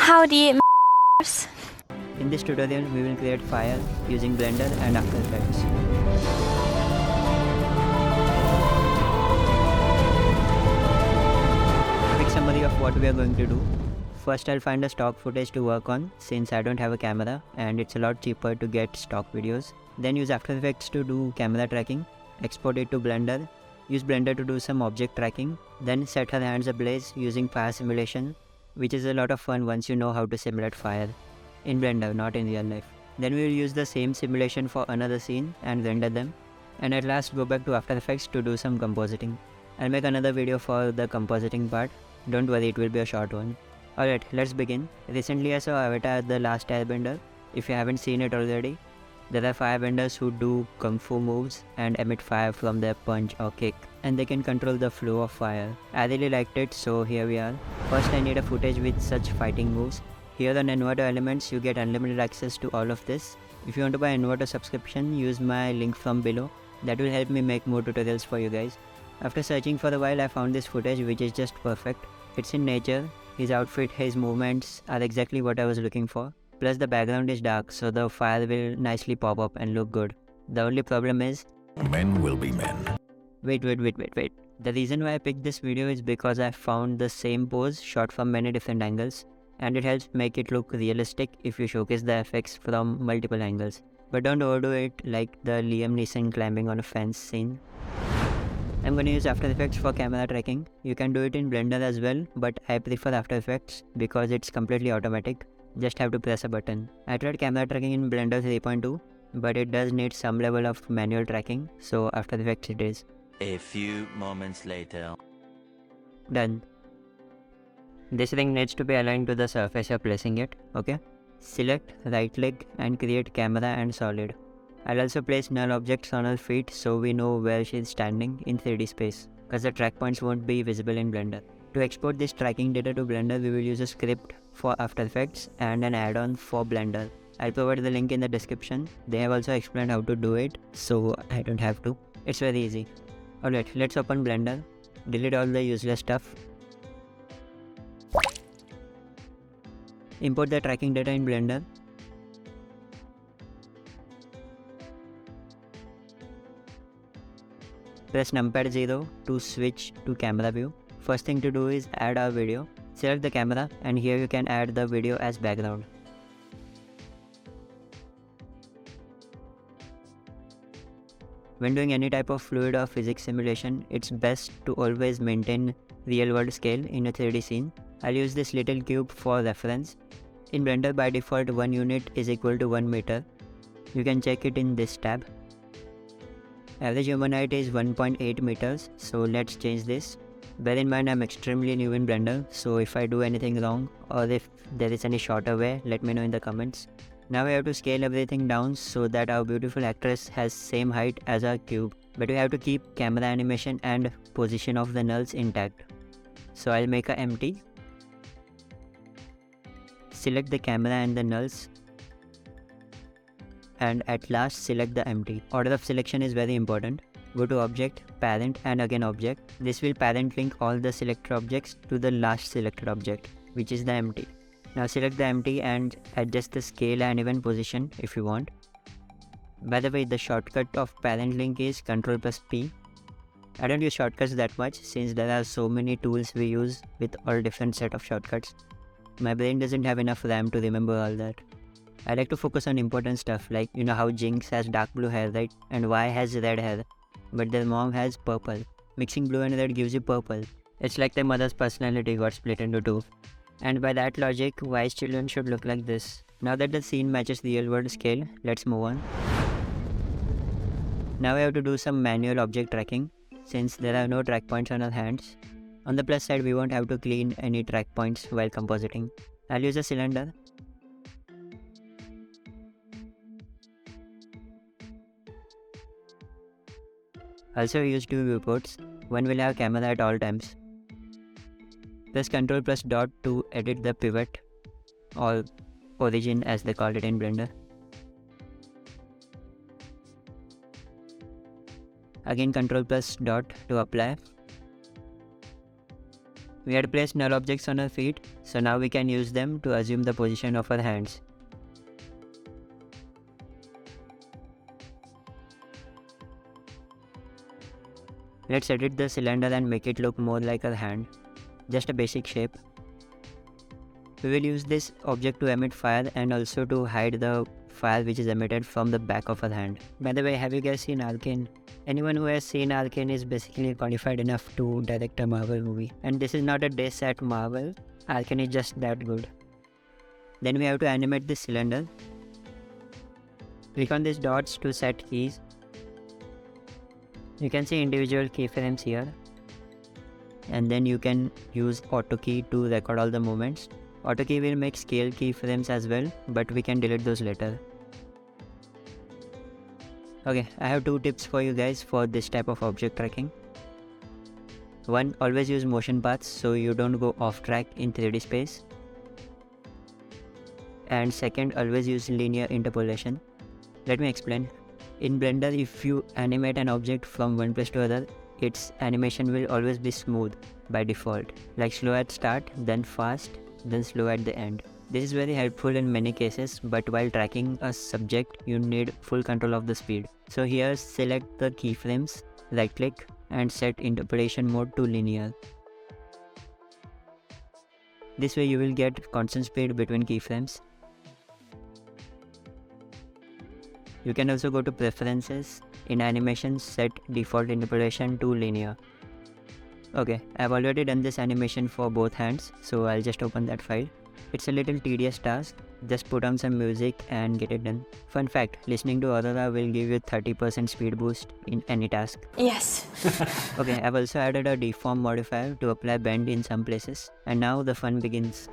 Howdy, In this tutorial, we will create fire using Blender and After Effects. Quick summary of what we are going to do. First, I'll find a stock footage to work on since I don't have a camera and it's a lot cheaper to get stock videos. Then use After Effects to do camera tracking, export it to Blender, use Blender to do some object tracking, then set her hands ablaze using fire simulation, which is a lot of fun once you know how to simulate fire. In Blender, not in real life. Then we will use the same simulation for another scene and render them. And at last go back to After Effects to do some compositing. I'll make another video for the compositing part. Don't worry, it will be a short one. Alright, let's begin. Recently I saw Avatar The Last Airbender. If you haven't seen it already, there are firebenders who do kung fu moves and emit fire from their punch or kick. And they can control the flow of fire. I really liked it, so here we are. First I need a footage with such fighting moves. Here on Inverter Elements, you get unlimited access to all of this. If you want to buy Inverter subscription, use my link from below. That will help me make more tutorials for you guys. After searching for a while, I found this footage which is just perfect. It's in nature. His outfit, his movements are exactly what I was looking for. Plus the background is dark, so the fire will nicely pop up and look good. The only problem is, men will be men. Wait. The reason why I picked this video is because I found the same pose shot from many different angles. And it helps make it look realistic if you showcase the effects from multiple angles. But don't overdo it like the Liam Neeson climbing on a fence scene. I'm gonna use After Effects for camera tracking. You can do it in Blender as well, but I prefer After Effects because it's completely automatic. Just have to press a button. I tried camera tracking in Blender 3.2, but it does need some level of manual tracking, so After Effects it is. A few moments later. Done. This ring needs to be aligned to the surface you're placing it, okay? Select right click and create camera and solid. I'll also place null objects on her feet so we know where she's standing in 3D space, cause the track points won't be visible in Blender. To export this tracking data to Blender, we will use a script for After Effects and an add-on for Blender. I'll provide the link in the description. They have also explained how to do it, so I don't have to. It's very easy. Alright, let's open Blender, delete all the useless stuff. Import the tracking data in Blender. Press numpad 0 to switch to camera view. First thing to do is add our video. Select the camera and here you can add the video as background. When doing any type of fluid or physics simulation, it's best to always maintain real world scale in a 3D scene. I'll use this little cube for reference. In Blender by default 1 unit is equal to 1 meter. You can check it in this tab. Average human height is 1.8 meters, so let's change this. Bear in mind I'm extremely new in Blender, so if I do anything wrong or if there is any shorter way, let me know in the comments. Now we have to scale everything down so that our beautiful actress has same height as our cube. But we have to keep camera animation and position of the nulls intact. So I'll make a empty. Select the camera and the nulls, and at last select the empty. Order of selection is very important. Go to object, parent and again object. This will parent link all the selected objects to the last selected object, which is the empty. Now select the empty and adjust the scale and even position if you want. By the way, the shortcut of parent link is Ctrl+P. I don't use shortcuts that much since there are so many tools we use with all different set of shortcuts. My brain doesn't have enough RAM to remember all that. I like to focus on important stuff like you know how Jinx has dark blue hair, right? And Y has red hair, but their mom has purple. Mixing blue and red gives you purple. It's like their mother's personality got split into two. And by that logic, Y's children should look like this. Now that the scene matches the real world scale, let's move on. Now we have to do some manual object tracking since there are no track points on our hands. On the plus side, we won't have to clean any track points while compositing. I'll use a cylinder. Also use two viewports. One will have camera at all times. Press Ctrl+dot to edit the pivot or origin as they call it in Blender. Again Ctrl+dot to apply. We had placed null objects on our feet, so now we can use them to assume the position of our hands. Let's edit the cylinder and make it look more like a hand. Just a basic shape. We will use this object to emit fire and also to hide the fire which is emitted from the back of our hand. By the way, have you guys seen Arcane? Anyone who has seen Arcane is basically qualified enough to direct a Marvel movie. And this is not a diss at Marvel, Arcane is just that good. Then we have to animate this cylinder. Click on these dots to set keys. You can see individual keyframes here. And then you can use auto key to record all the movements. Auto key will make scale keyframes as well, but we can delete those later. Okay, I have 2 tips for you guys for this type of object tracking. 1. Always use motion paths so you don't go off track in 3D space. And 2nd, always use linear interpolation. Let me explain. In Blender, if you animate an object from one place to other, its animation will always be smooth by default, like slow at start, then fast, then slow at the end. This is very helpful in many cases, but while tracking a subject, you need full control of the speed. So here, select the keyframes, right click and set interpolation mode to linear. This way you will get constant speed between keyframes. You can also go to preferences. In animation, set default interpolation to linear. Okay, I've already done this animation for both hands, so I'll just open that file. It's a little tedious task, just put on some music and get it done. Fun fact, listening to Aurora will give you 30% speed boost in any task. Yes. Okay, I've also added a deform modifier to apply bend in some places. And now the fun begins.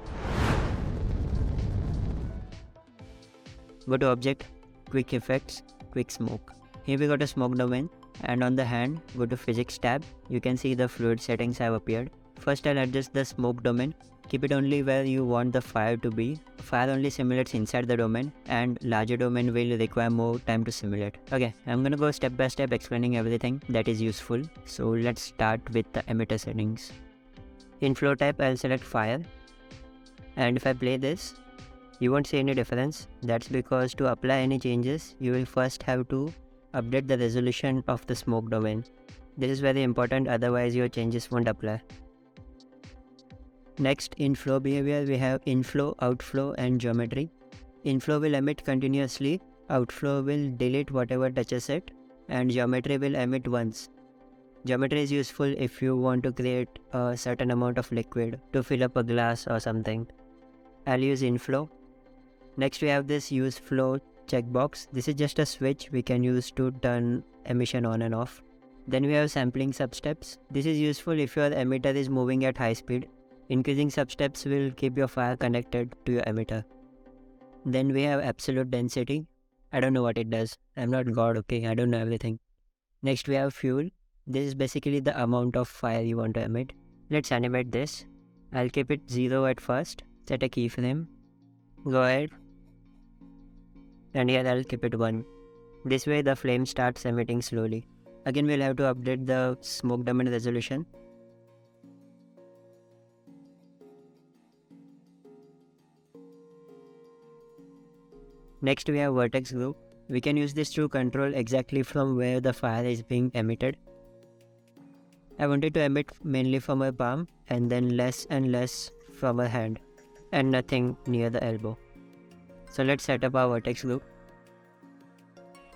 Go to Object, Quick Effects, Quick Smoke. Here we got a smoke domain, and on the hand, go to Physics tab. You can see the fluid settings have appeared. First I'll adjust the smoke domain. Keep it only where you want the fire to be. Fire only simulates inside the domain, and larger domain will require more time to simulate. Okay, I'm gonna go step by step explaining everything that is useful. So let's start with the emitter settings. In flow type, I'll select fire, and if I play this, you won't see any difference. That's because to apply any changes, you will first have to update the resolution of the smoke domain. This is very important, otherwise your changes won't apply. Next, in flow behavior, we have inflow, outflow and geometry. Inflow will emit continuously, outflow will delete whatever touches it, and geometry will emit once. Geometry is useful if you want to create a certain amount of liquid to fill up a glass or something. I'll use inflow. Next we have this use flow checkbox. This is just a switch we can use to turn emission on and off. Then we have sampling substeps. This is useful if your emitter is moving at high speed. Increasing substeps will keep your fire connected to your emitter. Then we have absolute density. I don't know what it does. I'm not God, okay? I don't know everything. Next we have fuel. This is basically the amount of fire you want to emit. Let's animate this. I'll keep it 0 at first. Set a keyframe. Go ahead. And here I'll keep it 1. This way the flame starts emitting slowly. Again we'll have to update the smoke domain resolution. Next we have vertex group. We can use this to control exactly from where the fire is being emitted. I wanted to emit mainly from my palm and then less and less from my hand and nothing near the elbow. So let's set up our vertex group.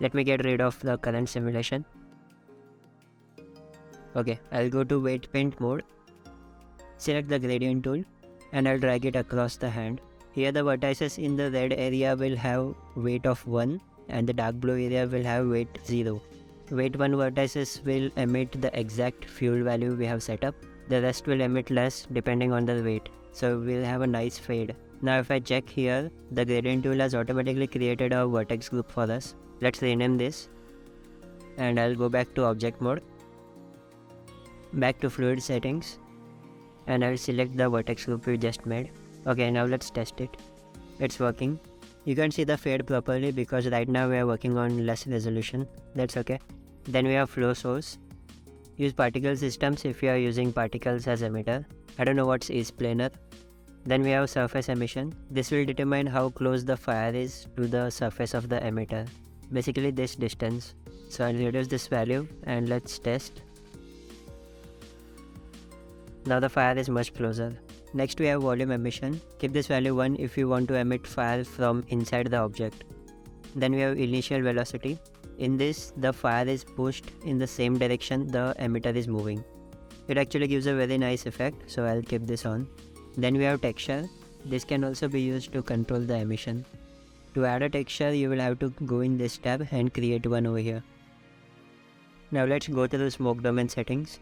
Let me get rid of the current simulation. Okay, I'll go to weight paint mode. Select the gradient tool and I'll drag it across the hand. Here the vertices in the red area will have weight of 1 and the dark blue area will have weight 0. Weight 1 vertices will emit the exact fuel value we have set up. The rest will emit less depending on the weight. So we'll have a nice fade. Now if I check here, the gradient tool has automatically created a vertex group for us. Let's rename this. And I'll go back to object mode. Back to fluid settings. And I'll select the vertex group we just made. Okay, now let's test it. It's working. You can't see the fade properly because right now we are working on less resolution. That's okay. Then we have flow source. Use particle systems if you are using particles as emitter. I don't know what is planar. Then we have surface emission. This will determine how close the fire is to the surface of the emitter. Basically this distance. So I'll reduce this value and let's test. Now the fire is much closer. Next we have volume emission. Keep this value 1 if you want to emit fire from inside the object. Then we have initial velocity. In this, the fire is pushed in the same direction the emitter is moving. It actually gives a very nice effect, so I'll keep this on. Then we have texture. This can also be used to control the emission. To add a texture, you will have to go in this tab and create one over here. Now let's go to the smoke domain settings.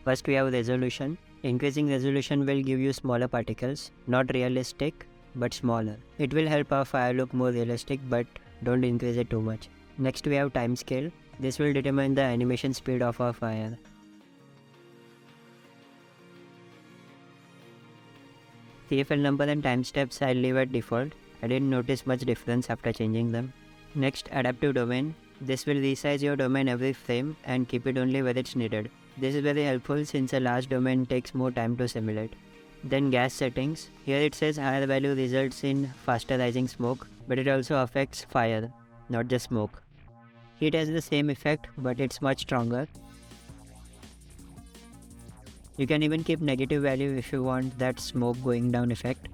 First we have resolution. Increasing resolution will give you smaller particles, not realistic but smaller. It will help our fire look more realistic, but don't increase it too much. Next we have time scale. This will determine the animation speed of our fire. TFL number and time steps I'll leave at default. I didn't notice much difference after changing them. Next, adaptive domain. This will resize your domain every frame and keep it only where it's needed. This is very helpful since a large domain takes more time to simulate. Then gas settings. Here it says higher value results in faster rising smoke, but it also affects fire, not just smoke. Heat has the same effect, but it's much stronger. You can even keep negative value if you want that smoke going down effect.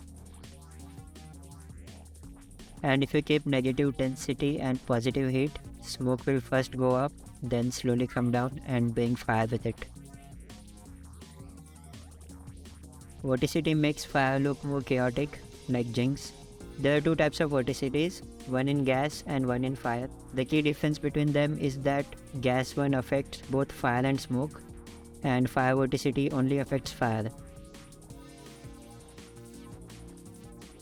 And if you keep negative density and positive heat, smoke will first go up, then slowly come down and bring fire with it. Vorticity makes fire look more chaotic, like jinx. There are two types of vorticities, one in gas and one in fire. The key difference between them is that gas one affects both fire and smoke, and fire vorticity only affects fire.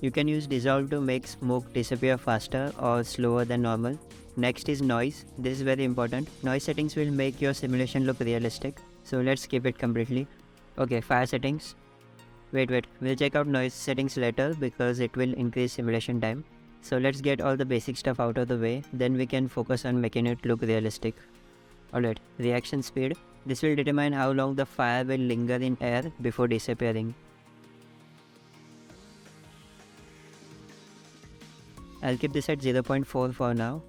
You can use dissolve to make smoke disappear faster or slower than normal. Next is noise. This is very important. Noise settings will make your simulation look realistic, so let's skip it completely. Okay, fire settings. Wait, we'll check out noise settings later because it will increase simulation time. So let's get all the basic stuff out of the way, then we can focus on making it look realistic. Alright, reaction speed. This will determine how long the fire will linger in air before disappearing. I'll keep this at 0.4 for now.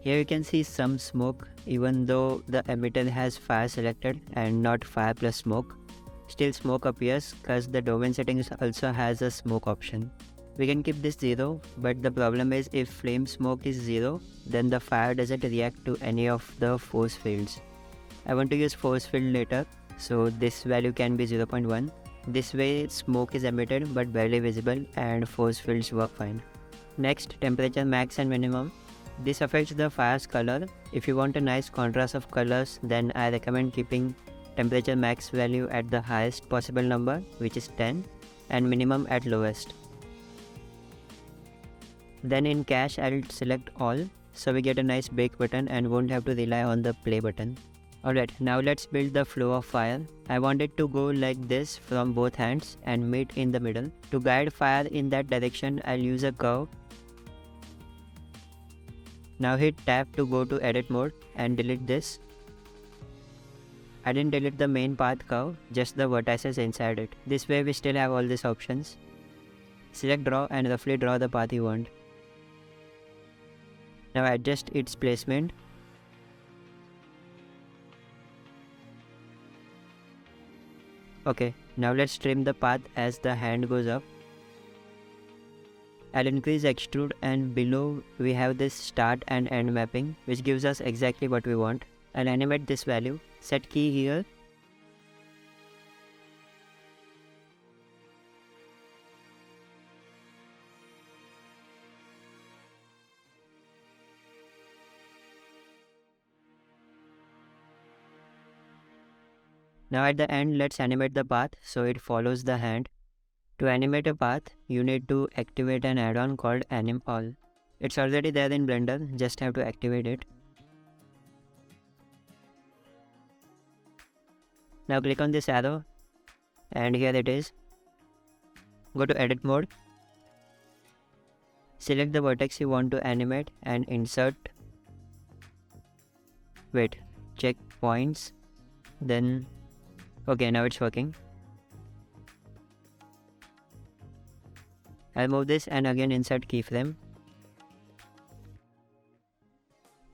Here you can see some smoke, even though the emitter has fire selected and not fire plus smoke. Still smoke appears because the domain settings also has a smoke option. We can keep this 0, but the problem is if flame smoke is 0, then the fire doesn't react to any of the force fields. I want to use force field later, so this value can be 0.1. This way smoke is emitted but barely visible and force fields work fine. Next, temperature max and minimum. This affects the fire's color. If you want a nice contrast of colors, then I recommend keeping temperature max value at the highest possible number, which is 10, and minimum at lowest. Then in cache I'll select all, so we get a nice bake button and won't have to rely on the play button. Alright, now let's build the flow of fire. I want it to go like this from both hands and meet in the middle. To guide fire in that direction, I'll use a curve. Now hit tab to go to edit mode and delete this. I didn't delete the main path curve, just the vertices inside it. This way we still have all these options. Select draw and roughly draw the path you want. Now adjust its placement. Okay, now let's trim the path as the hand goes up. I'll increase extrude, and below we have this start and end mapping, which gives us exactly what we want. I'll animate this value, set key here. Now at the end, let's animate the path so it follows the hand. To animate a path, you need to activate an add-on called Anim All. It's already there in Blender, just have to activate it. Now click on this arrow, and here it is. Go to edit mode. Select the vertex you want to animate and insert. Check points then okay, now it's working. I'll move this and again insert keyframe.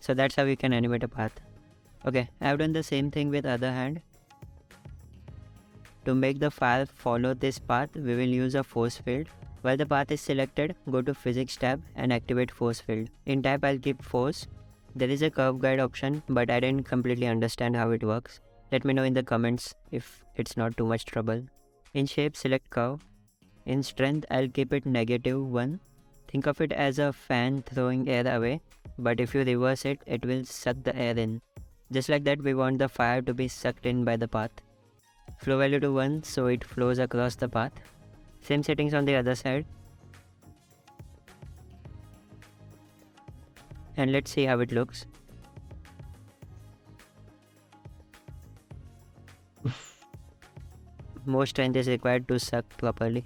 So that's how you can animate a path. Okay, I've done the same thing with other hand. To make the file follow this path, we will use a force field. While the path is selected, go to Physics tab and activate force field. In tab, I'll keep force. There is a curve guide option, but I didn't completely understand how it works. Let me know in the comments if it's not too much trouble. In shape, select curve. In strength, I'll keep it -1. Think of it as a fan throwing air away, but if you reverse it, it will suck the air in. Just like that, we want the fire to be sucked in by the path. Flow value to 1 so it flows across the path. Same settings on the other side. And let's see how it looks. More strength is required to suck properly.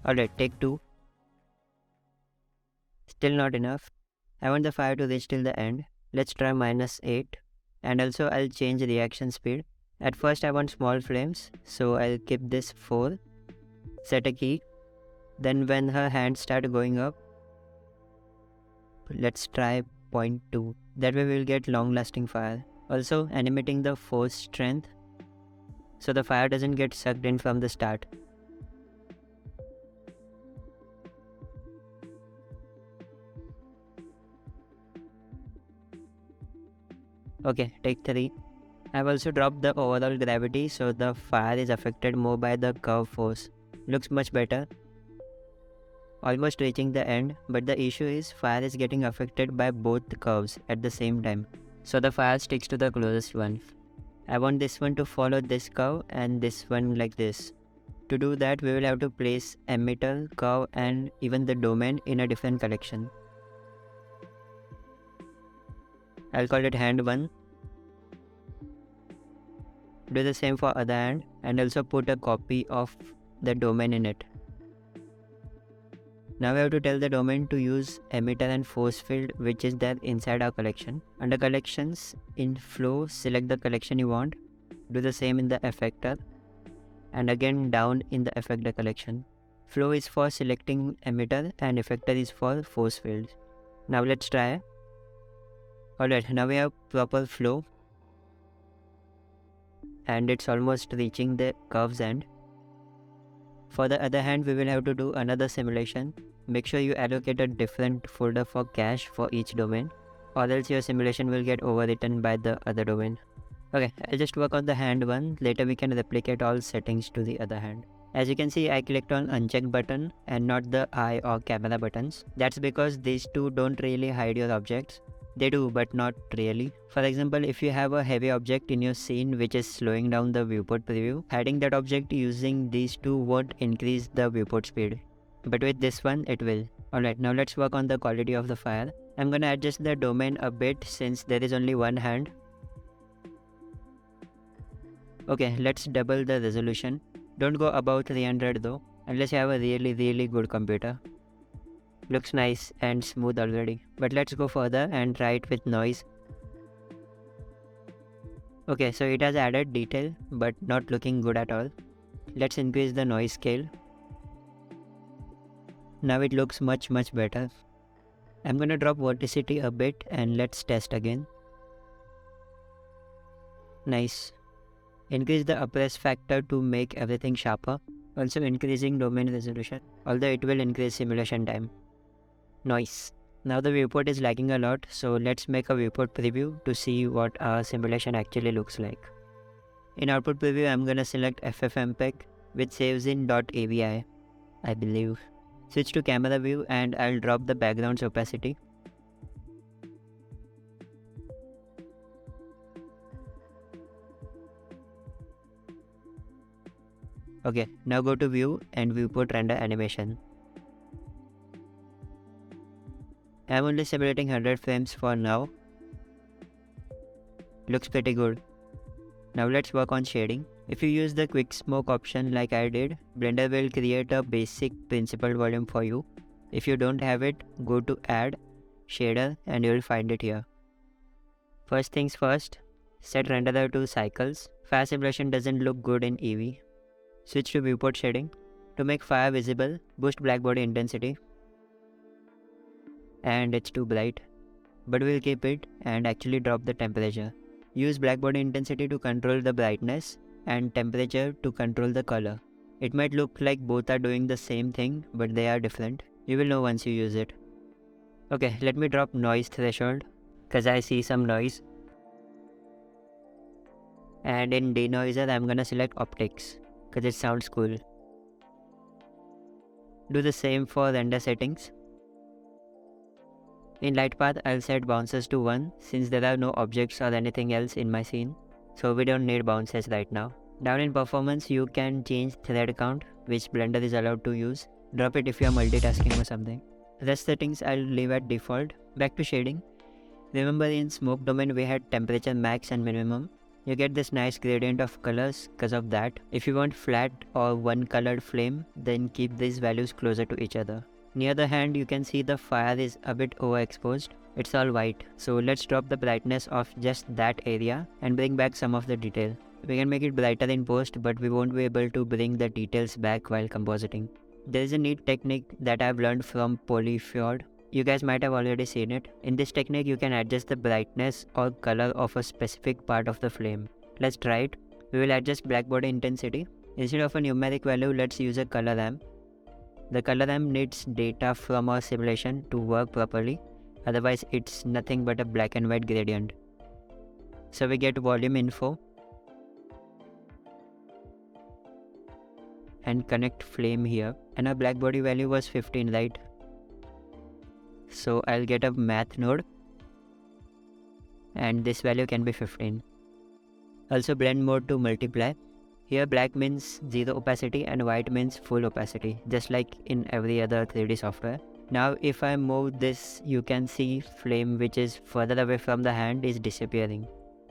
Alright, take 2. Still not enough. I want the fire to reach till the end. Let's try -8. And also I'll change reaction speed. At first I want small flames, so I'll keep this 4. Set a key. Then when her hands start going up, let's try 0.2. That way we'll get long lasting fire. Also animating the force strength so the fire doesn't get sucked in from the start. Okay, take 3. I've also dropped the overall gravity so the fire is affected more by the curve force. Looks much better. Almost reaching the end, but the issue is fire is getting affected by both the curves at the same time. So the fire sticks to the closest one. I want this one to follow this curve and this one like this. To do that, we will have to place emitter, curve and even the domain in a different collection. I'll call it hand 1. Do the same for other hand and also put a copy of the domain in it. Now we have to tell the domain to use emitter and force field which is there inside our collection. Under collections, in flow, select the collection you want. Do the same in the effector and again down in the effector collection. Flow is for selecting emitter and effector is for force field. Now let's try. Alright, now we have proper flow and it's almost reaching the curve's end. For the other hand, we will have to do another simulation. Make sure you allocate a different folder for cache for each domain, or else your simulation will get overwritten by the other domain. Okay, I'll just work on the hand 1. Later we can replicate all settings to the other hand. As you can see, I clicked on uncheck button and not the eye or camera buttons. That's because these two don't really hide your objects. They do, but not really. For example, if you have a heavy object in your scene which is slowing down the viewport preview, hiding that object using these two won't increase the viewport speed. But with this one, it will. Alright, now let's work on the quality of the fire. I'm gonna adjust the domain a bit since there is only one hand. Okay, let's double the resolution. Don't go above 300 though, unless you have a really good computer. Looks nice and smooth already, but let's go further and try it with noise. Okay, so it has added detail but not looking good at all. Let's increase the noise scale. Now it looks much better. I'm gonna drop vorticity a bit and let's test again. Nice. Increase the uprest factor to make everything sharper. Also increasing domain resolution, although it will increase simulation time. Noise. Now the viewport is lagging a lot, so let's make a viewport preview to see what our simulation actually looks like. In output preview, I'm gonna select FFmpeg which saves in .avi, I believe. Switch to camera view and I'll drop the background's opacity. Okay, now go to view and viewport render animation. I'm only simulating 100 frames for now. Looks pretty good. Now let's work on shading. If you use the quick smoke option like I did, Blender will create a basic principled volume for you. If you don't have it, go to add, shader and you will find it here. First things first, Set renderer to cycles. Fire simulation doesn't look good in EV. Switch to viewport shading. To make fire visible, boost black body intensity. And it's too bright. But we'll keep it and actually drop the temperature. Use black body intensity to control the brightness and temperature to control the color. It might look like both are doing the same thing, but they are different. You will know once you use it. Okay, let me drop noise threshold, cause I see some noise. And in denoiser, I'm gonna select optics, cause it sounds cool. Do the same for render settings. In light path, I'll set bounces to 1 since there are no objects or anything else in my scene. So we don't need bounces right now. Down in performance, you can change thread count, which Blender is allowed to use. Drop it if you are multitasking or something. Rest settings I'll leave at default. Back to shading. Remember in smoke domain we had temperature max and minimum. You get this nice gradient of colors because of that. If you want flat or one colored flame, then keep these values closer to each other. Near the hand you can see the fire is a bit overexposed. It's all white. So let's drop the brightness of just that area and bring back some of the detail. We can make it brighter in post, but we won't be able to bring the details back while compositing. There is a neat technique that I've learned from Polyfjord. You guys might have already seen it. In this technique you can adjust the brightness or color of a specific part of the flame. Let's try it. We will adjust black body intensity. Instead of a numeric value, let's use a color ramp. The color ramp needs data from our simulation to work properly, otherwise it's nothing but a black and white gradient. So we get volume info and connect flame here, and our black body value was 15, right? So I'll get a math node and this value can be 15. Also blend mode to multiply. Here black means 0 opacity and white means full opacity, just like in every other 3D software. Now if I move this, you can see flame which is further away from the hand is disappearing.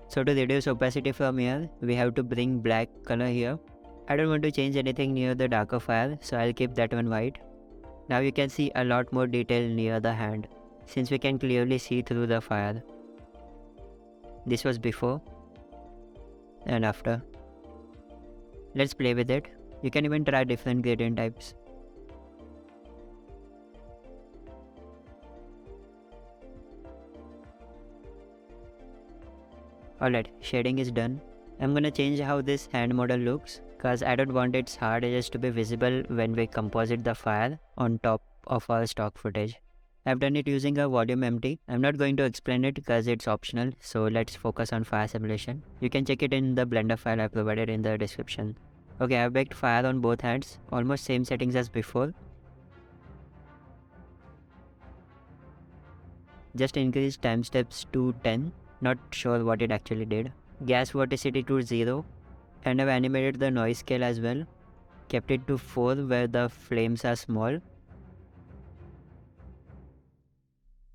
So to reduce opacity from here, we have to bring black color here. I don't want to change anything near the darker fire, so I'll keep that one white. Now you can see a lot more detail near the hand, since we can clearly see through the fire. This was before and after. Let's play with it. You can even try different gradient types. Alright, shading is done. I'm gonna change how this hand model looks, cause I don't want its hard edges to be visible when we composite the fire on top of our stock footage. I've done it using a volume empty. I'm not going to explain it cause it's optional, so let's focus on fire simulation. You can check it in the Blender file I provided in the description. Okay, I've baked fire on both hands, almost same settings as before. Just increased time steps to 10, not sure what it actually did. Gas vorticity to 0, and I've animated the noise scale as well. Kept it to 4 where the flames are small,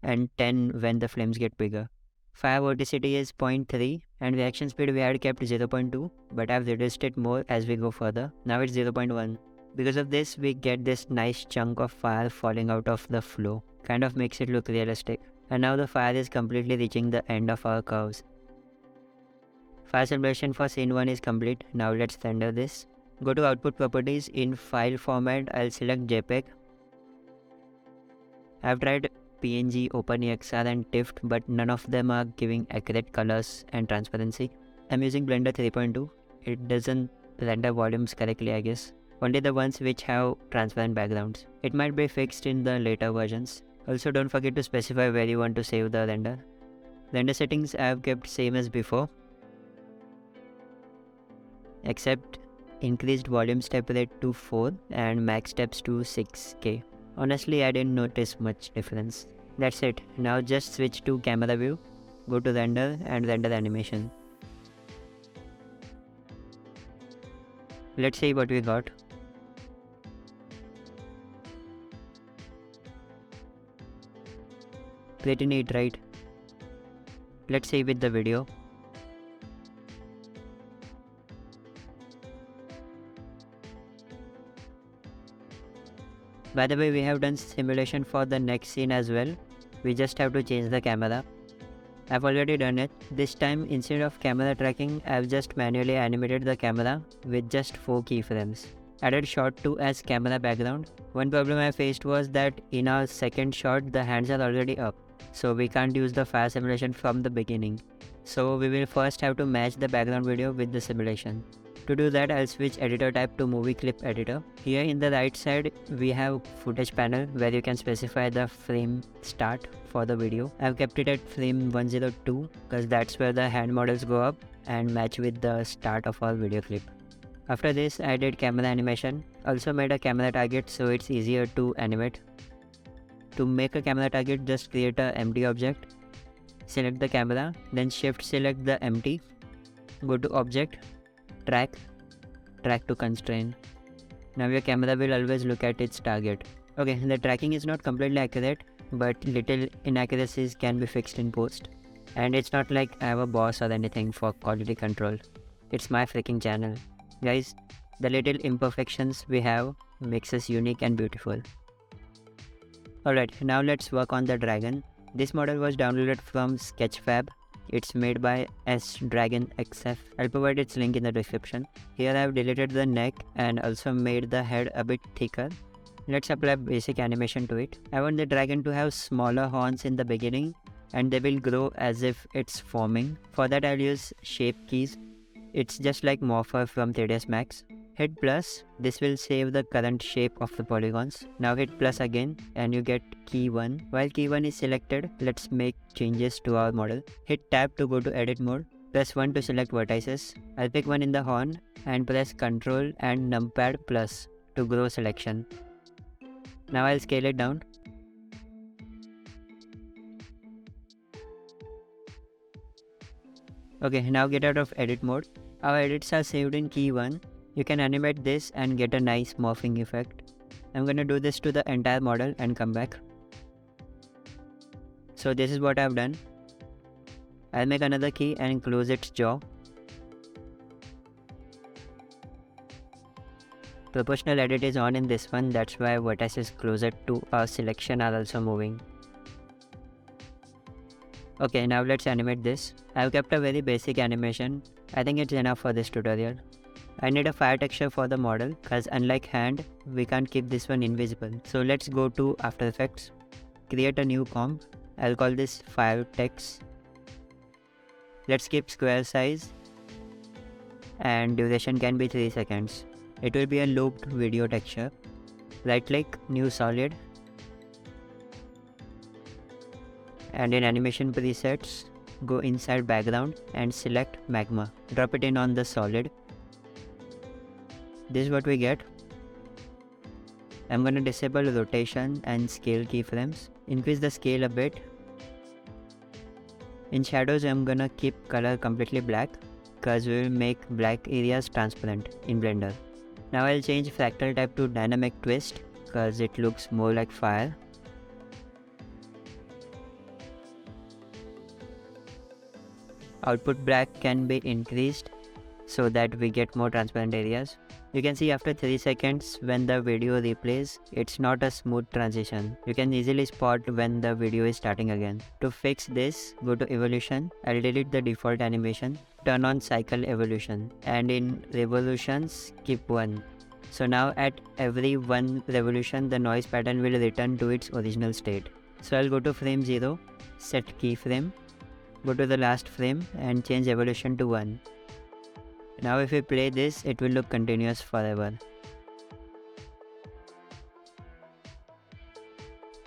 and 10 when the flames get bigger. Fire vorticity is 0.3 and reaction speed we had kept 0.2, but I've reduced it more as we go further. Now it's 0.1. Because of this we get this nice chunk of fire falling out of the flow. Kind of makes it look realistic. And now the fire is completely reaching the end of our curves. Fire simulation for scene 1 is complete. Now let's render this. Go to output properties. In file format I'll select JPEG. I've tried PNG, OpenEXR and TIFF, but none of them are giving accurate colors and transparency. I'm using Blender 3.2. It doesn't render volumes correctly, I guess. Only the ones which have transparent backgrounds. It might be fixed in the later versions. Also don't forget to specify where you want to save the render. Render settings I have kept same as before, except increased volume step rate to 4 and max steps to 6K. Honestly, I didn't notice much difference. That's it. Now just switch to camera view, go to render and render animation. Let's see what we got. Pretty neat, right? Let's see with the video. By the way, we have done simulation for the next scene as well. We just have to change the camera. I've already done it. This time, instead of camera tracking, I've just manually animated the camera with just 4 keyframes. Added shot 2 as camera background. One problem I faced was that in our second shot, the hands are already up, so we can't use the fire simulation from the beginning. So we will first have to match the background video with the simulation. To do that, I'll switch editor type to movie clip editor. Here in the right side, we have footage panel where you can specify the frame start for the video. I've kept it at frame 102 because that's where the hand models go up and match with the start of our video clip. After this, I did camera animation. Also made a camera target so it's easier to animate. To make a camera target, just create an empty object. Select the camera, then shift select the empty. Go to object, track to constraint. Now your camera will always look at its target. Okay, the tracking is not completely accurate, but little inaccuracies can be fixed in post. And it's not like I have a boss or anything for quality control. It's my freaking channel. Guys, the little imperfections we have makes us unique and beautiful. Alright, now let's work on the dragon. This model was downloaded from Sketchfab. It's made by SDragonXF. I'll provide its link in the description. Here I have deleted the neck and also made the head a bit thicker. Let's apply basic animation to it. I want the dragon to have smaller horns in the beginning and they will grow as if it's forming. For that I'll use shape keys. It's just like Morpher from 3ds Max. Hit plus, this will save the current shape of the polygons. Now hit plus again and you get key 1. While key 1 is selected, let's make changes to our model. Hit tab to go to edit mode. Press 1 to select vertices. I'll pick one in the horn and press Ctrl and numpad plus to grow selection. Now I'll scale it down. Okay, now get out of edit mode. Our edits are saved in key 1. You can animate this and get a nice morphing effect. I'm gonna do this to the entire model and come back. So this is what I've done. I'll make another key and close its jaw. Proportional edit is on in this one, that's why vertices closer to our selection are also moving. Okay, now let's animate this. I've kept a very basic animation. I think it's enough for this tutorial. I need a fire texture for the model cause unlike hand, we can't keep this one invisible. So let's go to After Effects. Create a new comp. I'll call this fire text. Let's keep square size and duration can be 3 seconds. It will be a looped video texture. Right click, new solid. And in animation presets, go inside background and select magma. Drop it in on the solid. This is what we get. I'm gonna disable rotation and scale keyframes. Increase the scale a bit. In shadows, I'm gonna keep color completely black because we will make black areas transparent in Blender. Now I'll change fractal type to dynamic twist because it looks more like fire. Output black can be increased so that we get more transparent areas. You can see after 3 seconds when the video replays, it's not a smooth transition. You can easily spot when the video is starting again. To fix this, go to evolution. I'll delete the default animation. Turn on cycle evolution and in revolutions keep 1. So now at every 1 revolution the noise pattern will return to its original state. So I'll go to frame 0, set keyframe. Go to the last frame and change evolution to 1. Now if we play this, it will look continuous forever.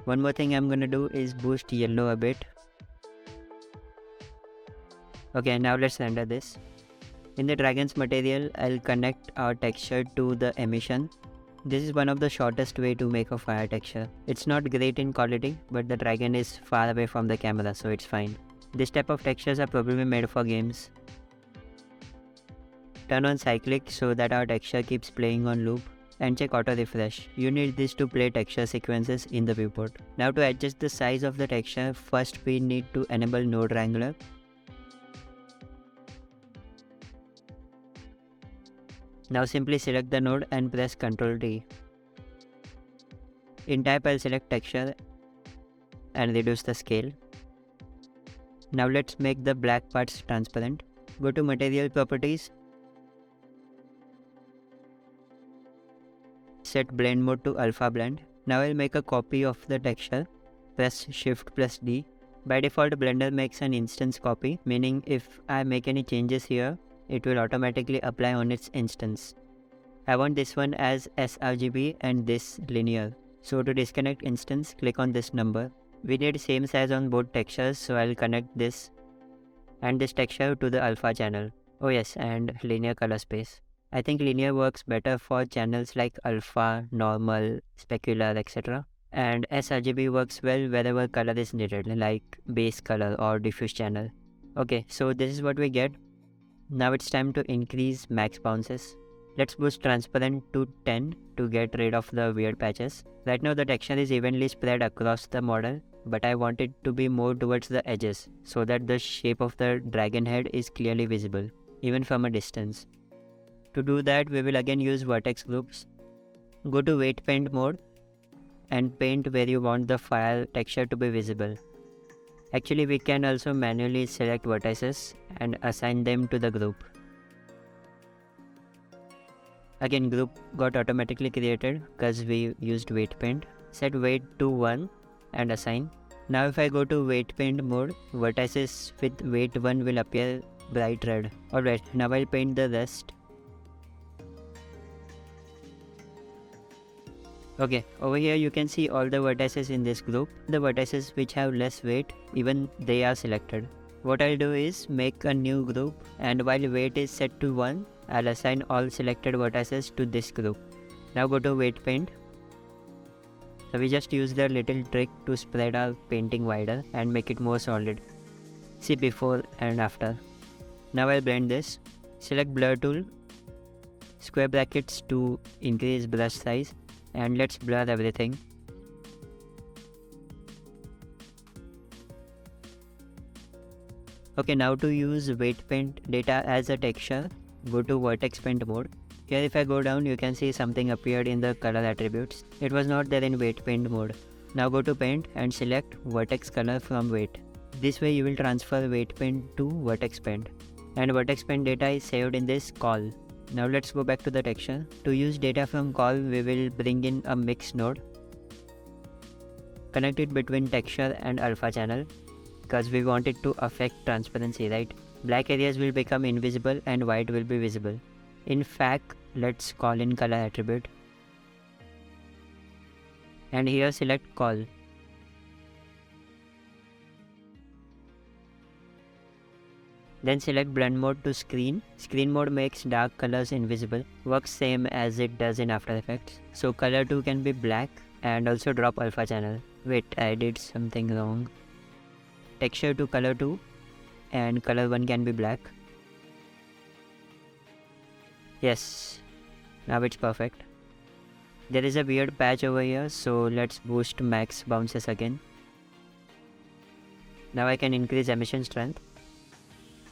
One more thing I'm gonna do is boost yellow a bit. Okay, now let's render this. In the dragon's material, I'll connect our texture to the emission. This is one of the shortest way to make a fire texture. It's not great in quality, but the dragon is far away from the camera, so it's fine. This type of textures are probably made for games. Turn on cyclic so that our texture keeps playing on loop and check auto refresh. You need this to play texture sequences in the viewport. Now to adjust the size of the texture, first we need to enable node wrangler. Now simply select the node and press Ctrl T. In type I'll select texture and reduce the scale. Now let's make the black parts transparent. Go to material properties. Set blend mode to alpha blend. Now I'll make a copy of the texture. Press Shift plus D. By default, Blender makes an instance copy, meaning if I make any changes here, it will automatically apply on its instance. I want this one as sRGB and this linear. So to disconnect instance, click on this number. We need same size on both textures, so I'll connect this and this texture to the alpha channel. Oh yes, and linear color space. I think linear works better for channels like alpha, normal, specular, etc. And sRGB works well wherever color is needed, like base color or diffuse channel. Okay, so this is what we get. Now it's time to increase max bounces. Let's boost transparent to 10 to get rid of the weird patches. Right now the texture is evenly spread across the model, but I want it to be more towards the edges so that the shape of the dragon head is clearly visible, even from a distance. To do that, we will again use vertex groups. Go to weight paint mode and paint where you want the fire texture to be visible. Actually, we can also manually select vertices and assign them to the group. Again, group got automatically created because we used weight paint. Set weight to 1 and assign. Now if I go to weight paint mode, vertices with weight 1 will appear bright red. Alright, now I'll paint the rest. Okay, over here you can see all the vertices in this group. The vertices which have less weight, even they are selected. What I'll do is make a new group, and while weight is set to 1, I'll assign all selected vertices to this group. Now go to weight paint. So we just use the little trick to spread our painting wider and make it more solid. See before and after. Now I'll blend this. Select blur tool, square brackets to increase brush size, and let's blur everything. Okay, now to use weight paint data as a texture, go to vertex paint mode. Here if I go down, you can see something appeared in the color attributes. It was not there in weight paint mode. Now go to paint and select vertex color from weight. This way you will transfer weight paint to vertex paint. And vertex paint data is saved in this call. Now let's go back to the texture. To use data from call, we will bring in a mix node. Connect it between texture and alpha channel, because we want it to affect transparency, right? Black areas will become invisible and white will be visible. In fact, let's call in color attribute. And here select call. Then select blend mode to screen. Screen mode makes dark colors invisible. Works same as it does in After Effects. So color 2 can be black and also drop alpha channel. Wait, I did something wrong. Texture to color 2 and color 1 can be black. Yes, now it's perfect. There is a weird patch over here, so let's boost max bounces again. Now I can increase emission strength.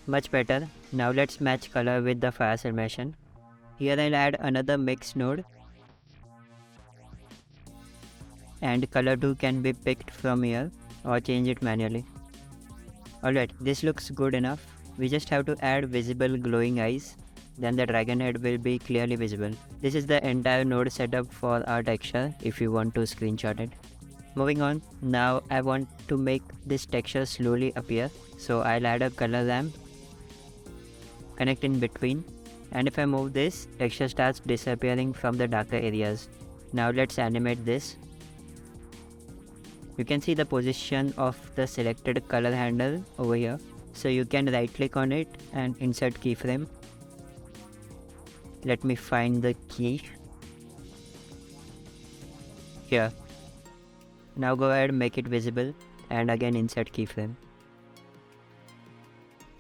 Much better. Now let's match color with the fire animation. Here I'll add another mix node. And color 2 can be picked from here or change it manually. Alright, this looks good enough. We just have to add visible glowing eyes. Then the dragon head will be clearly visible. This is the entire node setup for our texture if you want to screenshot it. Moving on, now I want to make this texture slowly appear. So I'll add a color ramp. Connect in between, and if I move this, texture starts disappearing from the darker areas. Now let's animate this. You can see the position of the selected color handle over here. So you can right click on it and insert keyframe. Let me find the key. Here. Now go ahead and make it visible and again insert keyframe.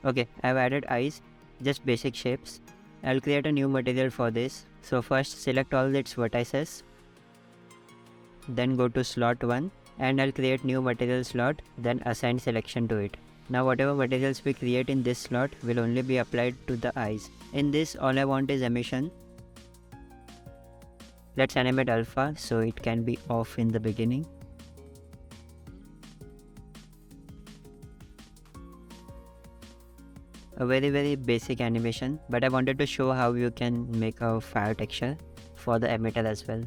Okay, I've added eyes. Just basic shapes. I'll create a new material for this. So first select all its vertices. Then go to slot 1 and I'll create new material slot, then assign selection to it. Now whatever materials we create in this slot will only be applied to the eyes. In this all I want is emission. Let's animate alpha so it can be off in the beginning. A very basic animation, but I wanted to show how you can make a fire texture for the emitter as well.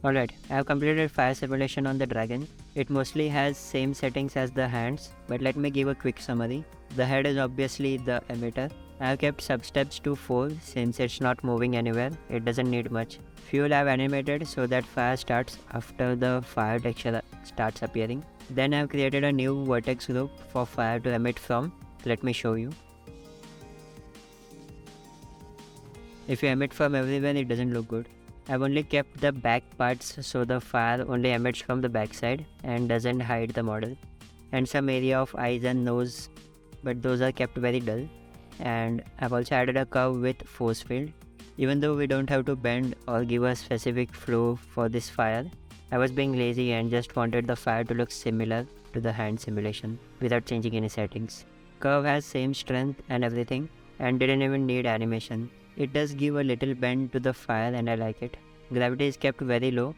Alright, I have completed fire simulation on the dragon. It mostly has same settings as the hands, but let me give a quick summary. The head is obviously the emitter. I have kept substeps to 4 since it's not moving anywhere, it doesn't need much. Fuel I have animated so that fire starts after the fire texture starts appearing. Then I have created a new vertex group for fire to emit from. Let me show you. If you emit from everywhere, it doesn't look good. I've only kept the back parts so the fire only emits from the back side and doesn't hide the model. And some area of eyes and nose, but those are kept very dull. And I've also added a curve with force field. Even though we don't have to bend or give a specific flow for this fire, I was being lazy and just wanted the fire to look similar to the hand simulation without changing any settings. Curve has same strength and everything and didn't even need animation. It does give a little bend to the fire and I like it. Gravity is kept very low.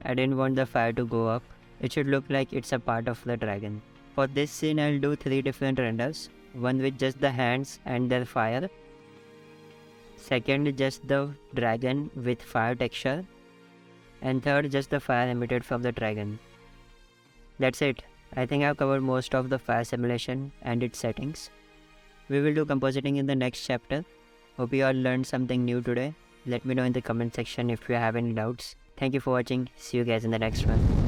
I didn't want the fire to go up. It should look like it's a part of the dragon. For this scene I'll do 3 different renders. One with just the hands and their fire. Second just the dragon with fire texture. And third just the fire emitted from the dragon. That's it. I think I've covered most of the fire simulation and its settings. We will do compositing in the next chapter. Hope you all learned something new today. Let me know in the comment section if you have any doubts. Thank you for watching. See you guys in the next one.